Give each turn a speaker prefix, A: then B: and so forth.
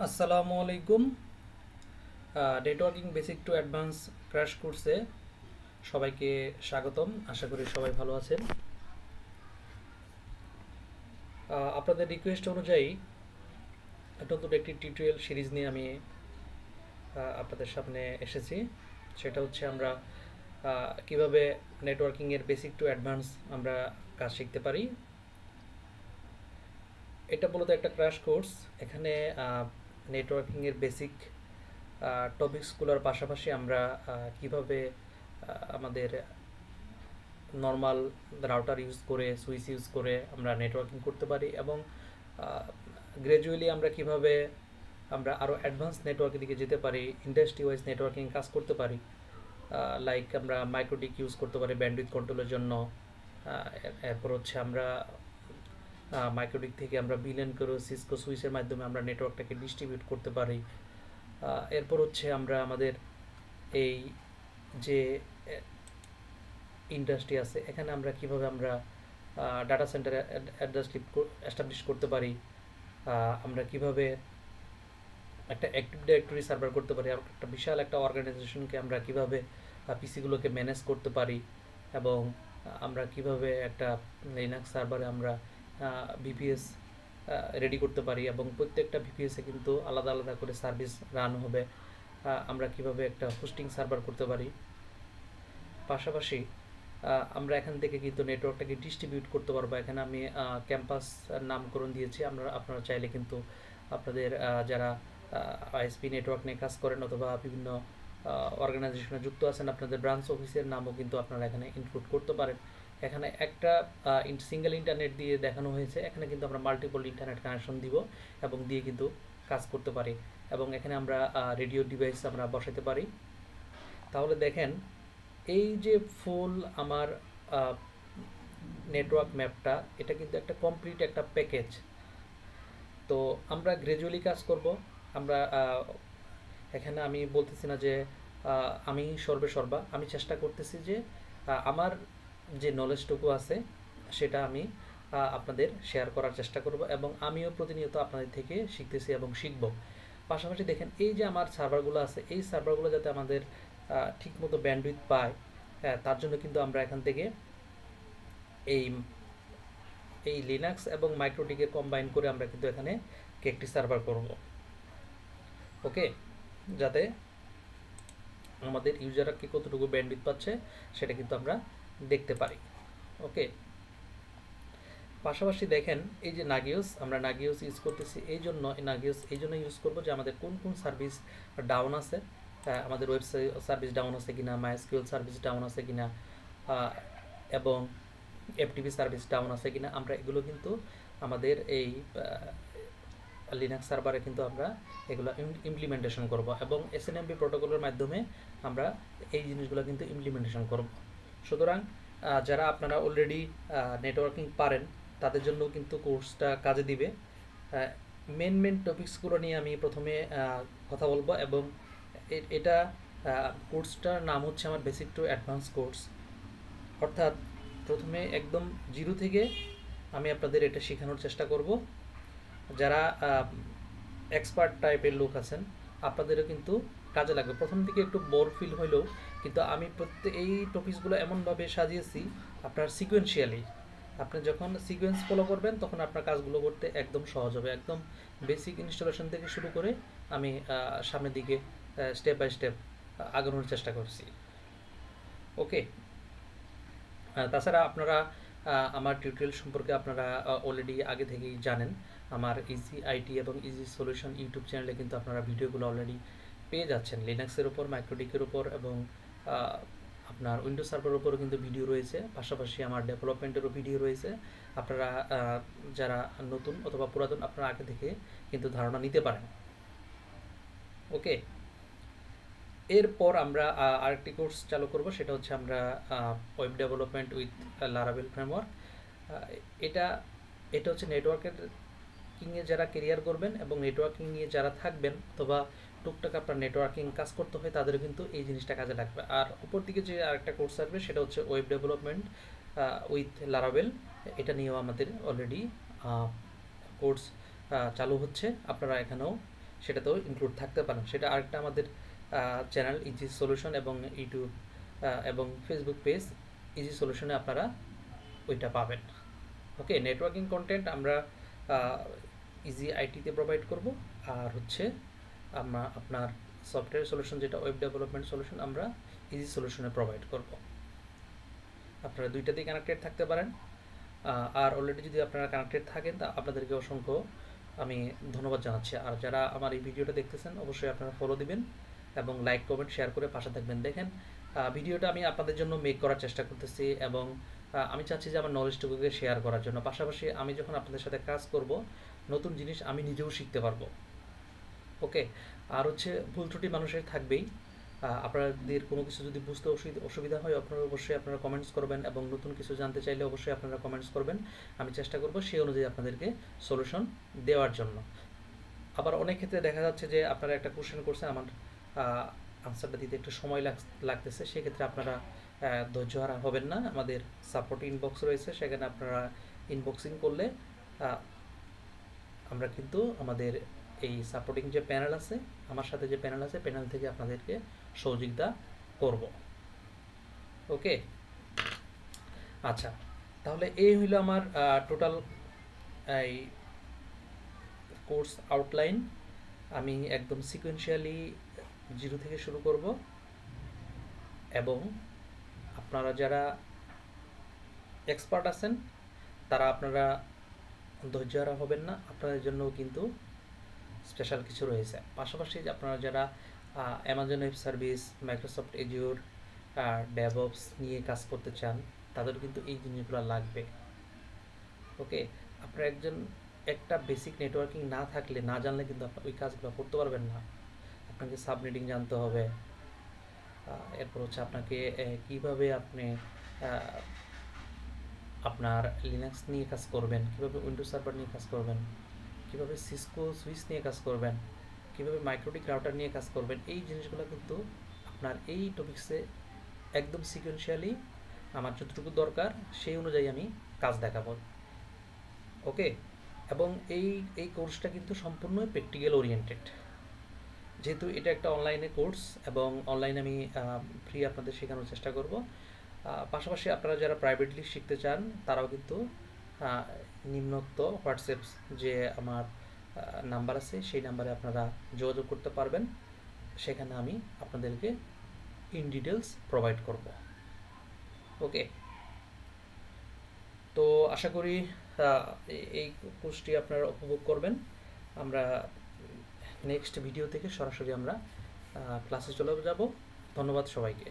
A: আসসালামু আলাইকুম। Networking basic to advance crash কোর্সে সবাইকে স্বাগতম। আশা করি সবাই ভালো আছেন। আপনাদের রিকোয়েস্ট অনুযায়ী নতুন একটি টিউটোরিয়াল সিরিজ নিয়ে আমি আপনাদের সামনে এসেছি। সেটা হচ্ছে আমরা কিভাবে নেটওয়ার্কিংয়ের বেসিক টু অ্যাডভান্স আমরা কাজ শিখতে পারি। এটা মূলত একটা ক্র্যাশ কোর্স। এখানে নেটওয়ার্কিংয়ের বেসিক টপিকসগুলোর পাশাপাশি আমরা কিভাবে আমাদের নর্মাল রাউটার ইউজ করে সুইচ ইউজ করে আমরা নেটওয়ার্কিং করতে পারি এবং গ্র্যাজুয়ালি আমরা কিভাবে আমরা আরও অ্যাডভান্স নেটওয়ার্কের দিকে যেতে পারি, ইন্ডাস্ট্রি ওয়াইজ নেটওয়ার্কিং কাজ করতে পারি। লাইক আমরা মাইক্রোটিক ইউজ করতে পারি ব্যান্ডউইথ কন্ট্রোলের জন্য। এরপর হচ্ছে আমরা মাইক্রোটিক থেকে আমরা বিলেন করে সিসকো সুইচের মাধ্যমে আমরা নেটওয়ার্কটাকে ডিস্ট্রিবিউট করতে পারি। এরপর হচ্ছে আমরা আমাদের এই যে ইন্ডাস্ট্রি আছে এখানে আমরা কিভাবে আমরা ডাটা সেন্টার এস্টাবলিশ করতে পারি, আমরা কিভাবে একটা অ্যাক্টিভ ডাইরেক্টরি সার্ভার করতে পারি, আর একটা বিশাল একটা অর্গানাইজেশনকে আমরা কিভাবে পিসিগুলোকে ম্যানেজ করতে পারি এবং আমরা কিভাবে একটা লিনাক্স সার্ভারে আমরা ভিপিএস রেডি করতে পারি এবং প্রত্যেকটা ভিপিএসে কিন্তু আলাদা আলাদা করে সার্ভিস রান হবে। আমরা কিভাবে একটা হোস্টিং সার্ভার করতে পারি। পাশাপাশি আমরা এখান থেকে কিন্তু নেটওয়ার্কটাকে ডিস্ট্রিবিউট করতে পারবো। এখানে আমি ক্যাম্পাস নামকরণ দিয়েছি। আপনারা চাইলে কিন্তু আপনাদের যারা আইএসপি নেটওয়ার্ক নিয়ে কাজ করেন অথবা বিভিন্ন অর্গানাইজেশনে যুক্ত আছেন আপনাদের ব্রাঞ্চ অফিসের নামও কিন্তু আপনারা এখানে ইনক্লুড করতে পারেন। এখানে একটা সিঙ্গেল ইন্টারনেট দিয়ে দেখানো হয়েছে, এখানে কিন্তু আমরা মাল্টিপল ইন্টারনেট কানেকশন দিব এবং দিয়ে কিন্তু কাজ করতে পারি এবং এখানে আমরা রেডিও ডিভাইস আমরা বসাতে পারি। তাহলে দেখেন এই যে ফুল আমার নেটওয়ার্ক ম্যাপটা, এটা কিন্তু একটা কমপ্লিট একটা প্যাকেজ। তো আমরা গ্র্যাজুয়ালি কাজ করব। আমরা এখানে আমি বলতেছি না যে আমি সর্বা, আমি চেষ্টা করতেছি যে আমার যে নলেজটুকু আছে সেটা আমি আপনাদের শেয়ার করার চেষ্টা করব এবং আমিও প্রতিনিয়ত আপনাদের থেকে শিখতেছি এবং শিখব। পাশাপাশি দেখেন এই যে আমার সার্ভারগুলো আছে, এই সার্ভারগুলো যাতে আমাদের ঠিকমতো ব্যান্ডউইথ পায়, তার জন্য কিন্তু আমরা এখান থেকে এই এই লিনাক্স এবং মাইক্রোটিকে কম্বাইন করে আমরা কিন্তু এখানে একটি সার্ভার করব। ওকে, যাতে আমাদের ইউজাররা কি কতটুকু ব্যান্ডউইথ পাচ্ছে সেটা কিন্তু আমরা দেখতে পারি। ওকে, পাশাপাশি দেখেন এই যে নাগিওস, আমরা নাগিওস ইউজ করতেছি এই জন্য নাগিওস এই জন্য ইউজ করবো যে আমাদের কোন কোন সার্ভিস ডাউন আছে, আমাদের ওয়েবসাইট সার্ভিস ডাউন আছে কিনা, মাইএসকিউএল সার্ভিস ডাউন আছে কিনা এবং এফটিপি সার্ভিস ডাউন আছে কিনা, আমরা এগুলো কিন্তু আমাদের এই লিনাক্স সার্ভারে কিন্তু আমরা এগুলো ইমপ্লিমেন্টেশন করব এবং এসএনএমপি প্রোটোকলের মাধ্যমে আমরা এই জিনিসগুলো কিন্তু ইমপ্লিমেন্টেশন করব। সুতরাং যারা আপনারা অলরেডি নেটওয়ার্কিং পারেন তাদের জন্য কিন্তু কোর্সটা কাজে দিবে। মেন টপিকসগুলো নিয়ে আমি প্রথমে কথা বলবো এবং এটা কোর্সটার নাম হচ্ছে আমার বেসিক টু অ্যাডভান্স কোর্স। অর্থাৎ প্রথমে একদম জিরো থেকে আমি আপনাদের এটা শেখানোর চেষ্টা করব। যারা এক্সপার্ট টাইপের লোক আছেন আপনাদেরও কিন্তু কাজে লাগবে। প্রথম দিকে একটু বোর ফিল হলেও কিন্তু আমি এই টপিকসগুলো এমনভাবে সাজিয়েছি আপনার সিকোয়েন্সিয়ালি, আপনি যখন সিকোয়েন্স ফলো করবেন তখন আপনার কাজগুলো করতে একদম সহজ হবে। একদম বেসিক ইনস্টলেশন থেকে শুরু করে আমি সামনের দিকে স্টেপ বাই স্টেপ আগানোর চেষ্টা করছি। ওকে, তাছাড়া আপনারা আমার টিউটোরিয়াল সম্পর্কে আপনারা অলরেডি আগে থেকেই জানেন। আমার ইজি আইটি এবং ইজি সলিউশন ইউটিউব চ্যানেলে কিন্তু আপনারা ভিডিওগুলো অলরেডি পেয়ে যাচ্ছেন। লিনাক্সের উপর, মাইক্রোটিকের উপর এবং আপনার উইন্ডোজ সার্ভারের উপরও কিন্তু ভিডিও রয়েছে। পাশাপাশি আমার ডেভেলপমেন্টেরও ভিডিও রয়েছে। আপনারা যারা নতুন অথবা পুরাতন আপনারা আগে থেকে কিন্তু ধারণা নিতে পারেন। ওকে, এরপর আমরা আরেকটি কোর্স চালু করব, সেটা হচ্ছে আমরা web development with Laravel framework. এটা এটা হচ্ছে নেটওয়ার্কিংয়ে যারা কেরিয়ার করবেন এবং নেটওয়ার্কিং নিয়ে যারা থাকবেন অথবা টুকটাক আপনার নেটওয়ার্কিং কাজ করতে হয় তাদেরও কিন্তু এই জিনিসটা কাজে লাগবে। আর উপর দিকে যে আরেকটা কোর্স আসবে সেটা হচ্ছে ওয়েব ডেভেলপমেন্ট উইথ লারাভেল। এটা নিয়েও আমাদের অলরেডি কোর্স চালু হচ্ছে। আপনারা এখানেও সেটাতেও ইনক্লুড থাকতে পারেন। সেটা আরেকটা আমাদের চ্যানেল ইজি সলিউশন এবং ইউটিউব এবং ফেসবুক পেজ ইজি সলিউশনে আপনারা ওইটা পাবেন। ওকে, নেটওয়ার্কিং কন্টেন্ট আমরা ইজি আইটিতে প্রোভাইড করব, আর হচ্ছে আপনার সফটওয়্যার সলিউশন যেটা ওয়েব ডেভেলপমেন্ট সলিউশন আমরা ইজি সলিউশনে প্রোভাইড করব। আপনারা দুইটাতেই কানেক্টেড থাকতে পারেন। আর অলরেডি যদি আপনারা কানেক্টেড থাকেন তা আপনাদেরকে অসংখ্য আমি ধন্যবাদ জানাচ্ছি। আর যারা আমার এই ভিডিওটা দেখতেছেন অবশ্যই আপনারা ফলো দিবেন এবং লাইক কমেন্ট শেয়ার করে পাশে থাকবেন। দেখেন ভিডিওটা আমি আপনাদের জন্য মেক করার চেষ্টা করতেছি এবং আমি চাচ্ছি যে আমার নলেজটুকুকে শেয়ার করার জন্য। পাশাপাশি আমি যখন আপনাদের সাথে কাজ করব নতুন জিনিস আমি নিজেও শিখতে পারবো। ওকে, আর হচ্ছে ভুল ত্রুটি মানুষের থাকবেই। আপনাদের কোনো কিছু যদি বুঝতে অসুবিধা হয় আপনারা অবশ্যই আপনারা কমেন্টস করবেন এবং নতুন কিছু জানতে চাইলে অবশ্যই আপনারা কমেন্টস করবেন। আমি চেষ্টা করব সেই অনুযায়ী আপনাদেরকে সলিউশন দেওয়ার জন্য। আবার অনেক ক্ষেত্রে দেখা যাচ্ছে যে আপনারা একটা কোশ্চেন করছেন, আমার আনসারটা দিতে একটু সময় লাগতেছে, সেক্ষেত্রে আপনারা ধৈর্য হারা হবেন না। আমাদের সাপোর্ট ইনবক্স রয়েছে, সেখানে আপনারা ইনবক্সিং করলে আমরা কিন্তু আমাদের এই সাপোর্টিং যে প্যানেল আছে, আমার সাথে যে প্যানেল আছে, প্যানেল থেকে আপনাদেরকে সহযোগিতা করব। ওকে, আচ্ছা, তাহলে এই হইল আমার টোটাল এই কোর্স আউটলাইন। আমি একদম সিকোয়েন্সিয়ালি 0 থেকে শুরু করব এবং আপনারা যারা এক্সপার্ট আছেন তারা আপনারা ধৈর্য হারা হবেন না, আপনাদের জন্যও কিন্তু স্পেশাল কিছু রয়েছে। পাশাপাশি আপনারা যারা Amazon web service, Microsoft Azure, DevOps নিয়ে কাজ করতে চান তাদের কিন্তু এই জিনিসগুলো লাগবে। ওকে, আপনার একটা বেসিক নেটওয়ার্কিং না থাকলে, না জানলে কিন্তু আপনি ওই কাজগুলো করতে পারবেন না। আপনাকে সাবনেটিং জানতে হবে, এরপর হচ্ছে আপনাকে কিভাবে আপনি আপনার লিনাক্স নিয়ে কাজ করবেন, কিভাবে উইন্ডোজ সার্ভার নিয়ে কাজ করবেন, কিভাবে সিসকো সুইচ নিয়ে কাজ করবেন, কিভাবে মাইক্রোটিক রাউটার নিয়ে কাজ করবেন, এই জিনিসগুলো কিন্তু আপনার এই টপিক্সে একদম সিকোয়েন্সিয়ালি আমার যতটুকু দরকার সেই অনুযায়ী আমি কাজ দেখাবো। ওকে, এবং এই কোর্সটা কিন্তু সম্পূর্ণ প্র্যাকটিক্যাল ওরিয়েন্টেড, যেহেতু এটা একটা অনলাইনে কোর্স এবং অনলাইনে আমি ফ্রি আপনাদের শেখানোর চেষ্টা করব। পাশাপাশি আপনারা যারা প্রাইভেটলি শিখতে চান তারাও কিন্তু নিম্নোক্ত হোয়াটসঅ্যাপ যে আমার নাম্বার আছে সেই নাম্বারে আপনারা যোগাযোগ করতে পারবেন, সেখানে আমি আপনাদেরকে ইন ডিটেলস প্রোভাইড করব। ওকে, তো আশা করি এই কোর্সটি আপনারা উপভোগ করবেন। আমরা নেক্সট ভিডিও থেকে সরাসরি আমরা ক্লাসে চলে যাব। ধন্যবাদ সবাইকে।